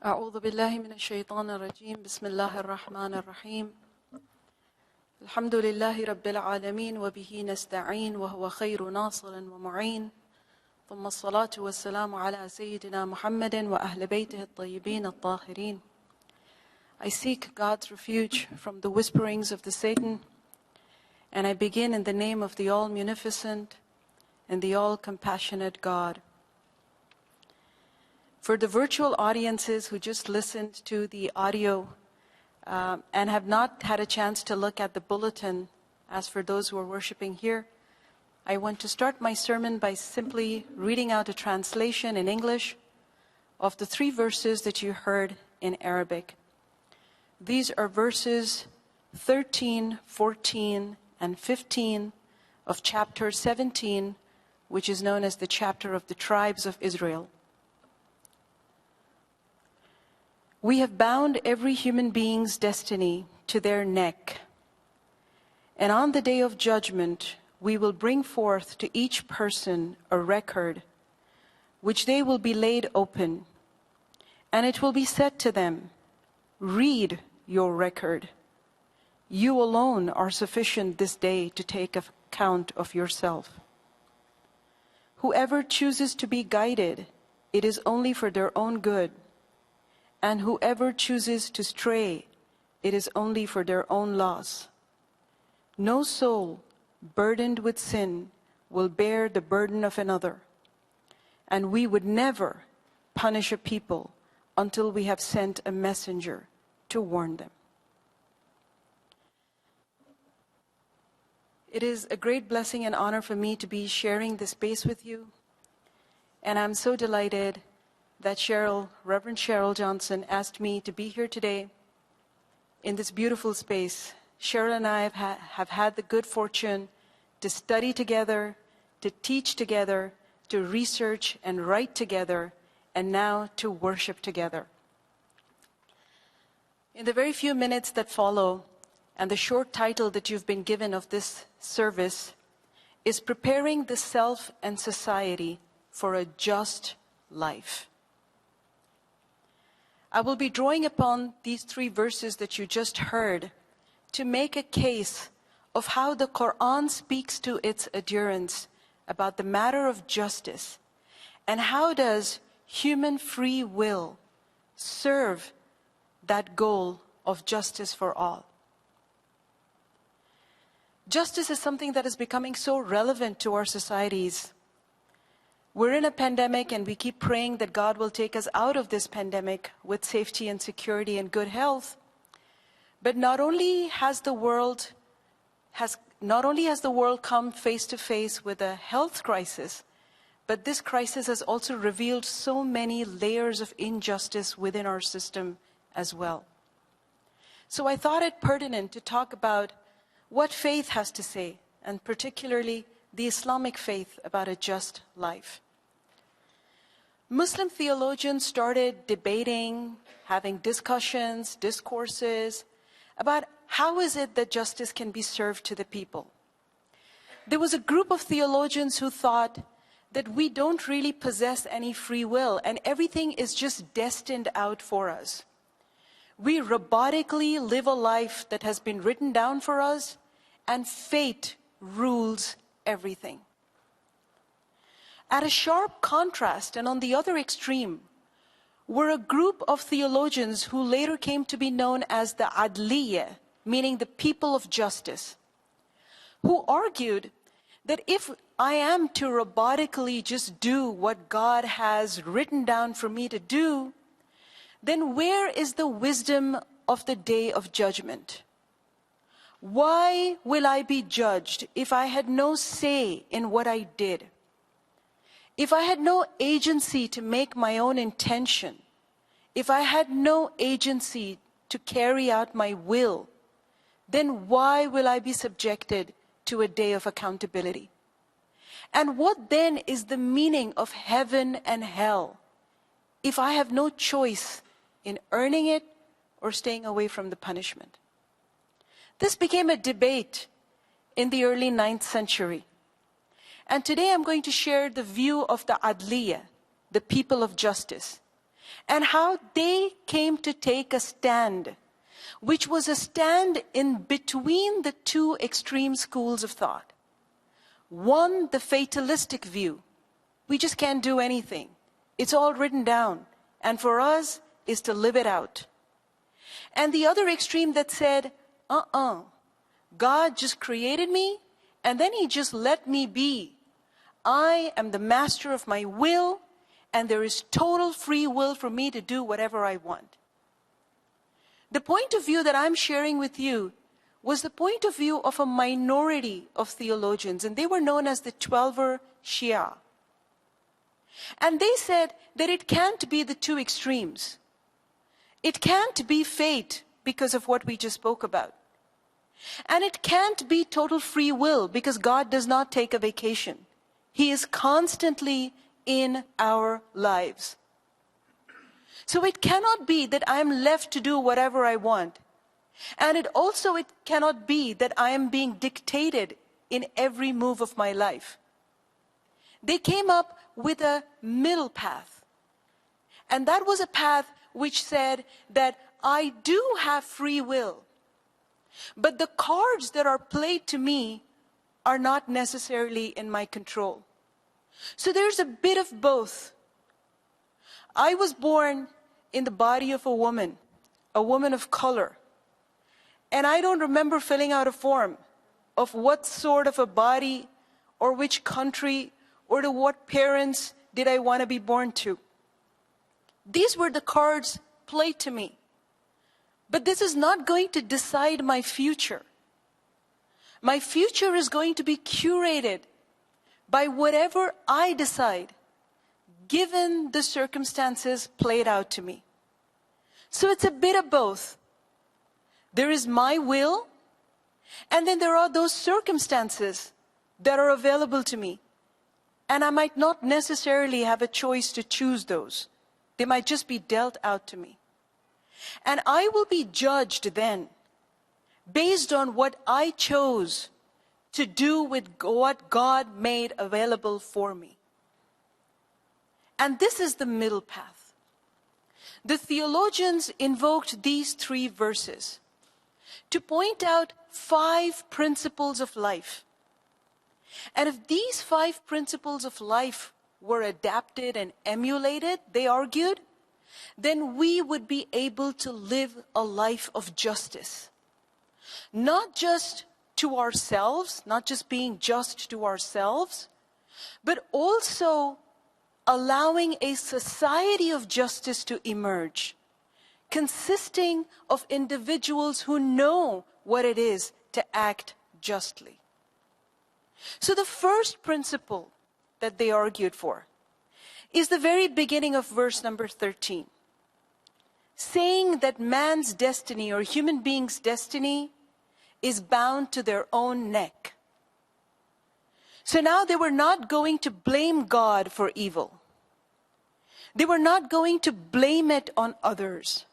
أعوذ بالله من الشيطان الرجيم بسم الله الرحمن الرحيم الحمد لله رب العالمين وبه نستعين وهو خير ناصر ومعين ثم الصلاة والسلام على سيدنا محمد وأهل بيته الطيبين الطاهرين. I seek God's refuge from the whisperings of the Satan, and I begin in the name of the all-munificent and the all-compassionate God. For the virtual audiences who just listened to the audio and have not had a chance to look at the bulletin, as for those who are worshiping here, I want to start my sermon by simply reading out a translation in English of the 3 verses that you heard in Arabic. These are verses 13, 14, and 15 of chapter 17, which is known as the chapter of the tribes of Israel. We have bound every human being's destiny to their neck, and on the day of judgment, we will bring forth to each person a record, which they will be laid open, and it will be said to them, "Read your record. You alone are sufficient this day to take account of yourself. Whoever chooses to be guided, it is only for their own good. And whoever chooses to stray, it is only for their own loss. No soul burdened with sin will bear the burden of another, and we would never punish a people until we have sent a messenger to warn them." It is a great blessing and honor for me to be sharing this space with you, and I'm so delighted that Reverend Cheryl Johnson asked me to be here today in this beautiful space. Cheryl and I have had the good fortune to study together, to teach together, to research and write together, and now to worship together. In the very few minutes that follow, and the short title that you've been given of this service is Preparing the Self and Society for a Just Life. I will be drawing upon these 3 verses that you just heard to make a case of how the Quran speaks to its adherents about the matter of justice, and how does human free will serve that goal of justice for all. Justice is something that is becoming so relevant to our societies. We're in a pandemic, and we keep praying that God will take us out of this pandemic with safety and security and good health. But not only has the world come face to face with a health crisis, but this crisis has also revealed so many layers of injustice within our system as well. So I thought it pertinent to talk about what faith has to say, and particularly the Islamic faith, about a just life. Muslim theologians started debating, having discussions, discourses about how is it that justice can be served to the people. There was a group of theologians who thought that we don't really possess any free will and everything is just destined out for us. We robotically live a life that has been written down for us, and fate rules everything. At a sharp contrast, and on the other extreme, were a group of theologians who later came to be known as the Adliya, meaning the people of justice, who argued that if I am to robotically just do what God has written down for me to do, then where is the wisdom of the day of judgment? Why will I be judged if I had no say in what I did? If I had no agency to make my own intention, if I had no agency to carry out my will, then why will I be subjected to a day of accountability? And what then is the meaning of heaven and hell if I have no choice in earning it or staying away from the punishment? This became a debate in the early 9th century. And today I'm going to share the view of the Adliya, the people of justice. and how they came to take a stand, which was a stand in between the two extreme schools of thought. One, the fatalistic view. We just can't do anything. It's all written down. And for us is to live it out. And the other extreme that said, God just created me and then he just let me be. I am the master of my will and there is total free will for me to do whatever I want. The point of view that I'm sharing with you was the point of view of a minority of theologians, and they were known as the 12er Shia. And they said that it can't be the two extremes. It can't be fate because of what we just spoke about. And it can't be total free will because God does not take a vacation. He is constantly in our lives. So it cannot be that I am left to do whatever I want. And it cannot be that I am being dictated in every move of my life. They came up with a middle path. And that was a path which said that I do have free will. But the cards that are played to me are not necessarily in my control. So there's a bit of both. I was born in the body of a woman of color. And I don't remember filling out a form of what sort of a body or which country or to what parents did I want to be born to. These were the cards played to me. But this is not going to decide my future. My future is going to be curated by whatever I decide, given the circumstances played out to me. So it's a bit of both. There is my will, and then there are those circumstances that are available to me. And I might not necessarily have a choice to choose those. They might just be dealt out to me. And I will be judged then based on what I chose to do with what God made available for me. And this is the middle path. The theologians invoked these 3 verses to point out 5 principles of life. And if these 5 principles of life were adapted and emulated, they argued, then we would be able to live a life of justice. Not just to ourselves, not just being just to ourselves, but also allowing a society of justice to emerge, consisting of individuals who know what it is to act justly. So the first principle that they argued for is the very beginning of verse number 13, saying that man's destiny or human beings' destiny is bound to their own neck. So now they were not going to blame God for evil. They were not going to blame it on others.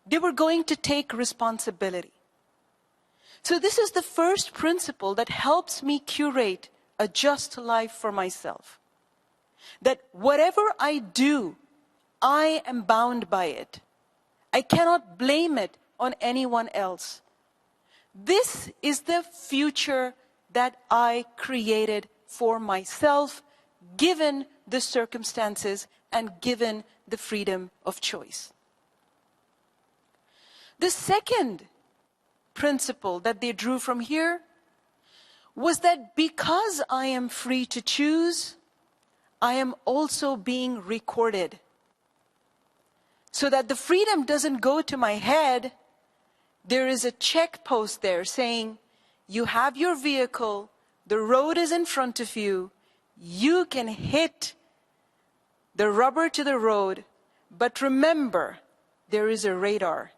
They were going to take responsibility. So this is the first principle that helps me curate a just life for myself. That whatever I do, I am bound by it. I cannot blame it on anyone else. This is the future that I created for myself, given the circumstances and given the freedom of choice. The second principle that they drew from here was that because I am free to choose, I am also being recorded. So that the freedom doesn't go to my head, there is a check post there saying, you have your vehicle, the road is in front of you, you can hit the rubber to the road, but remember, there is a radar.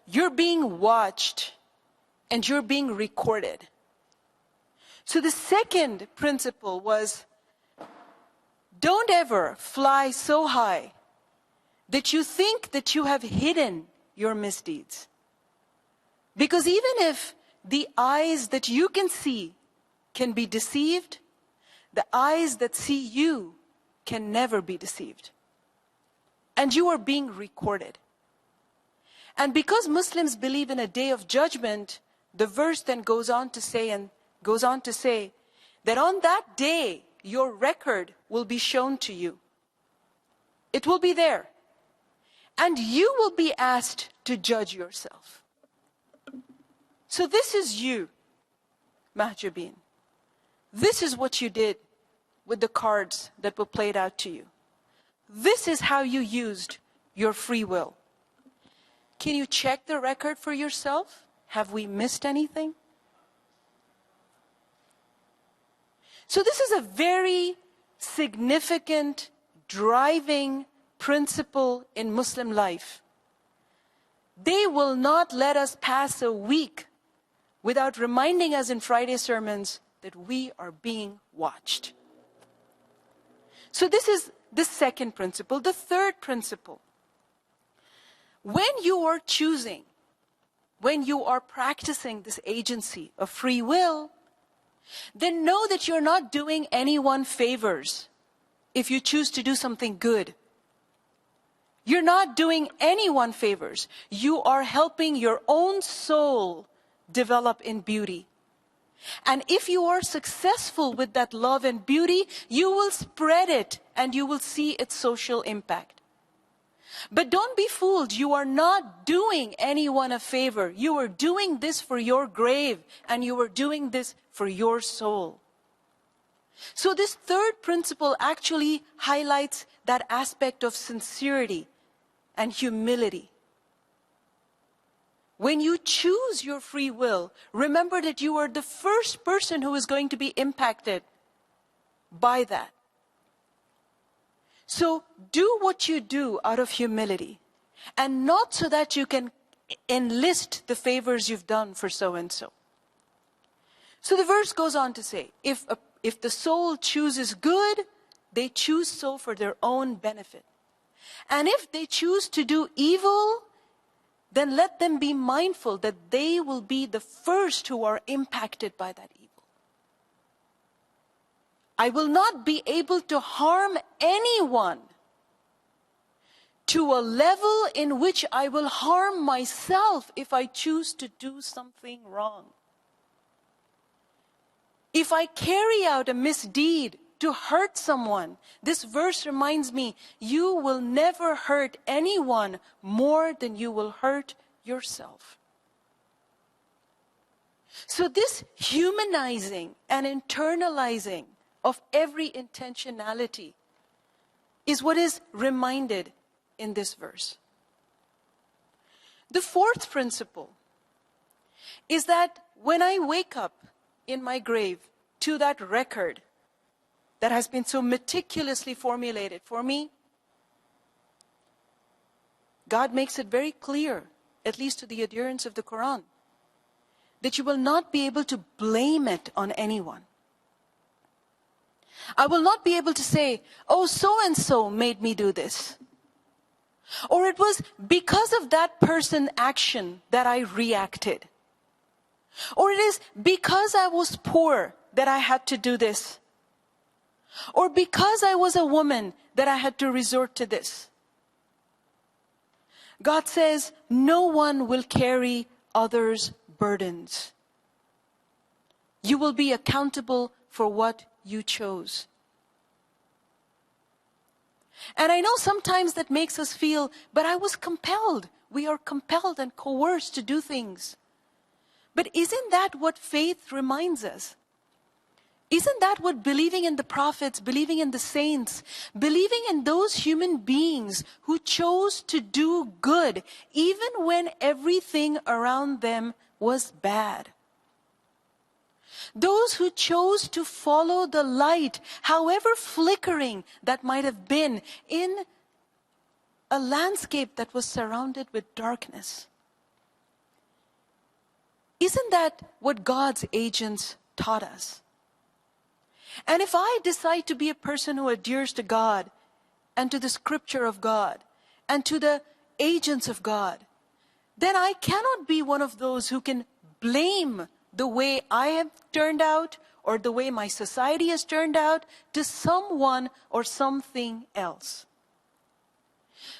You're being watched and you're being recorded. So the second principle was, don't ever fly so high that you think that you have hidden your misdeeds. Because even if the eyes that you can see can be deceived, the eyes that see you can never be deceived. And you are being recorded. And because Muslims believe in a day of judgment, the verse then goes on to say that on that day, your record will be shown to you. It will be there. And you will be asked to judge yourself. So this is you, Mahjabeen. This is what you did with the cards that were played out to you. This is how you used your free will. Can you check the record for yourself? Have we missed anything? So this is a very significant, driving principle in Muslim life. They will not let us pass a week without reminding us in Friday sermons that we are being watched. So this is the second principle. The third principle. When you are choosing, when you are practicing this agency of free will, then know that you're not doing anyone favors if you choose to do something good. You're not doing anyone favors. You are helping your own soul develop in beauty. And if you are successful with that love and beauty, you will spread it and you will see its social impact. But don't be fooled. You are not doing anyone a favor. You are doing this for your grave, and you are doing this for your soul. So this third principle actually highlights that aspect of sincerity and humility. When you choose your free will, remember that you are the first person who is going to be impacted by that. So do what you do out of humility, and not so that you can enlist the favors you've done for so-and-so. So the verse goes on to say, if the soul chooses good, they choose so for their own benefit. And if they choose to do evil, then let them be mindful that they will be the first who are impacted by that evil. I will not be able to harm anyone to a level in which I will harm myself if I choose to do something wrong. If I carry out a misdeed to hurt someone, this verse reminds me, you will never hurt anyone more than you will hurt yourself. So this humanizing and internalizing of every intentionality is what is reminded in this verse. The fourth principle is that when I wake up in my grave to that record that has been so meticulously formulated for me, God makes it very clear, at least to the adherents of the Quran, that you will not be able to blame it on anyone. I will not be able to say, oh, so-and-so made me do this. Or it was because of that person's action that I reacted. Or it is because I was poor that I had to do this. Or because I was a woman that I had to resort to this. God says, no one will carry others' burdens. You will be accountable for what you chose. And I know sometimes that makes us feel, but I was compelled. We are compelled and coerced to do things. But isn't that what faith reminds us? Isn't that what believing in the prophets, believing in the saints, believing in those human beings who chose to do good, even when everything around them was bad? Those who chose to follow the light, however flickering that might have been, in a landscape that was surrounded with darkness. Isn't that what God's agents taught us? And if I decide to be a person who adheres to God and to the scripture of God and to the agents of God, then I cannot be one of those who can blame the way I have turned out or the way my society has turned out to someone or something else.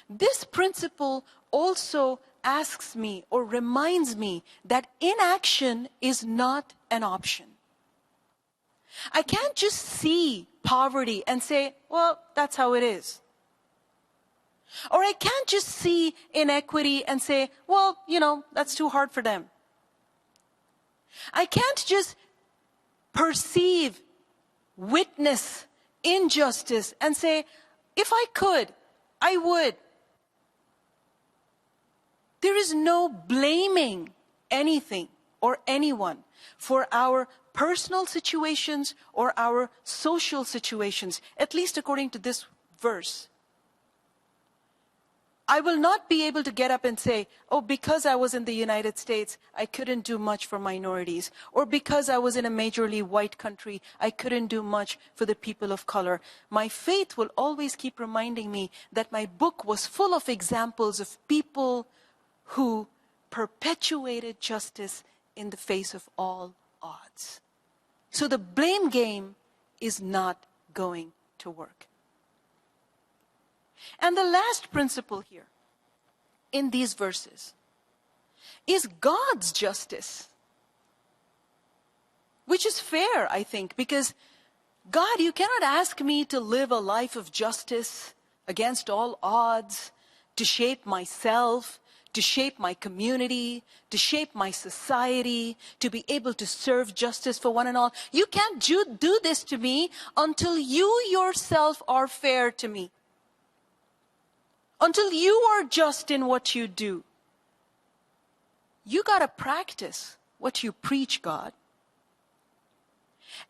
This principle also asks me or reminds me that inaction is not an option. I can't just see poverty and say, well, that's how it is. Or I can't just see inequity and say, well, that's too hard for them. I can't just perceive, witness injustice and say, if I could, I would. There is no blaming anything or anyone for our personal situations or our social situations, at least according to this verse. I will not be able to get up and say, oh, because I was in the United States, I couldn't do much for minorities. Or because I was in a majorly white country, I couldn't do much for the people of color. My faith will always keep reminding me that my book was full of examples of people who perpetuated justice in the face of all odds. So the blame game is not going to work. And the last principle here in these verses is God's justice, which is fair, I think, because God, you cannot ask me to live a life of justice against all odds, to shape myself, to shape my community, to shape my society, to be able to serve justice for one and all. You can't do this to me until you yourself are fair to me. Until you are just in what you do. You got to practice what you preach, God.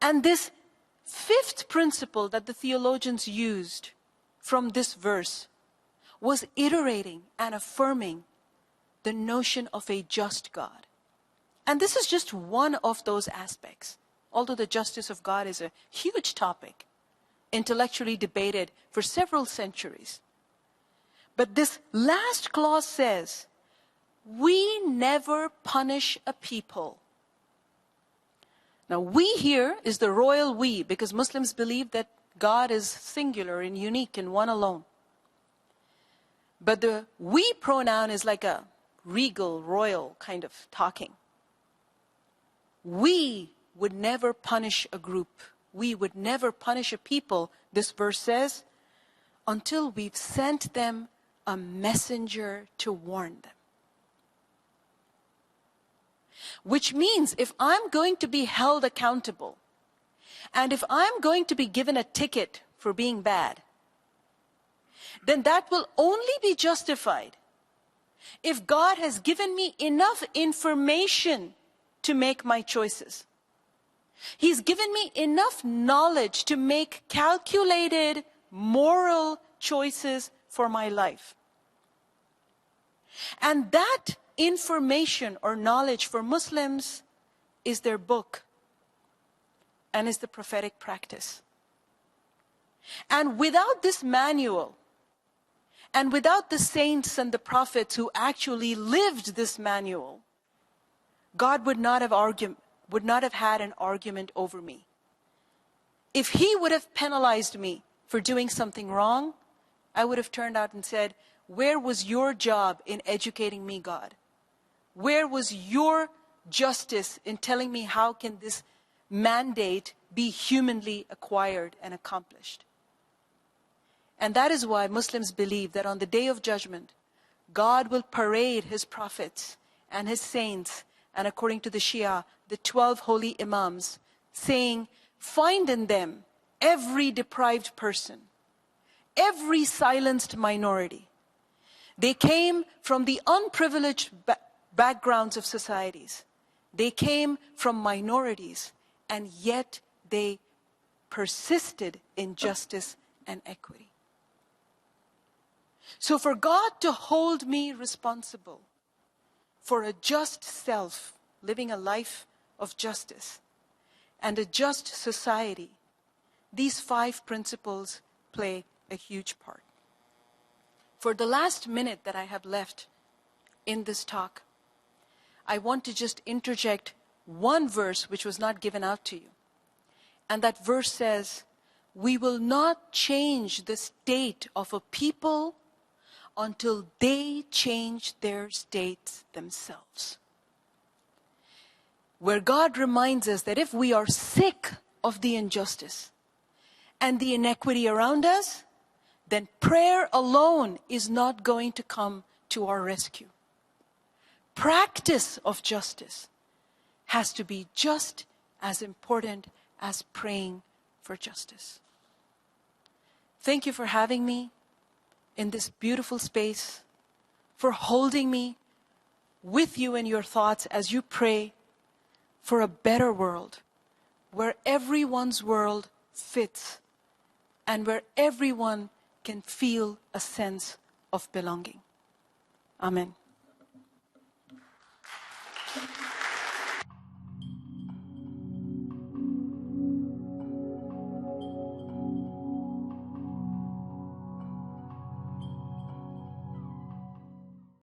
And this fifth principle that the theologians used from this verse was iterating and affirming the notion of a just God. And this is just one of those aspects. Although the justice of God is a huge topic, intellectually debated for several centuries. But this last clause says, we never punish a people. Now, we here is the royal we, because Muslims believe that God is singular and unique and one alone. But the we pronoun is like a regal, royal kind of talking. We would never punish a group. We would never punish a people, this verse says, until we've sent them a messenger to warn them. Which means if I'm going to be held accountable, and if I'm going to be given a ticket for being bad, then that will only be justified if God has given me enough information to make my choices. He's given me enough knowledge to make calculated moral choices for my life. And that information or knowledge for Muslims is their book and is the prophetic practice. And without this manual, and without the saints and the prophets who actually lived this manual, God would not have had an argument over me. If he would have penalized me for doing something wrong, I would have turned out and said, where was your job in educating me, God? Where was your justice in telling me how can this mandate be humanly acquired and accomplished? And that is why Muslims believe that on the day of judgment, God will parade his prophets and his saints, and according to the Shia, the 12 holy imams, saying, find in them every deprived person, every silenced minority. They came from the unprivileged backgrounds of societies. They came from minorities, and yet they persisted in justice and equity. So for God to hold me responsible for a just self, living a life of justice, and a just society, these 5 principles play a huge part. For the last minute that I have left in this talk, I want to just interject one verse which was not given out to you. And that verse says, we will not change the state of a people until they change their states themselves. Where God reminds us that if we are sick of the injustice and the inequity around us, then prayer alone is not going to come to our rescue. Practice of justice has to be just as important as praying for justice. Thank you for having me in this beautiful space, for holding me with you in your thoughts as you pray for a better world, where everyone's world fits and where everyone can feel a sense of belonging. Amen.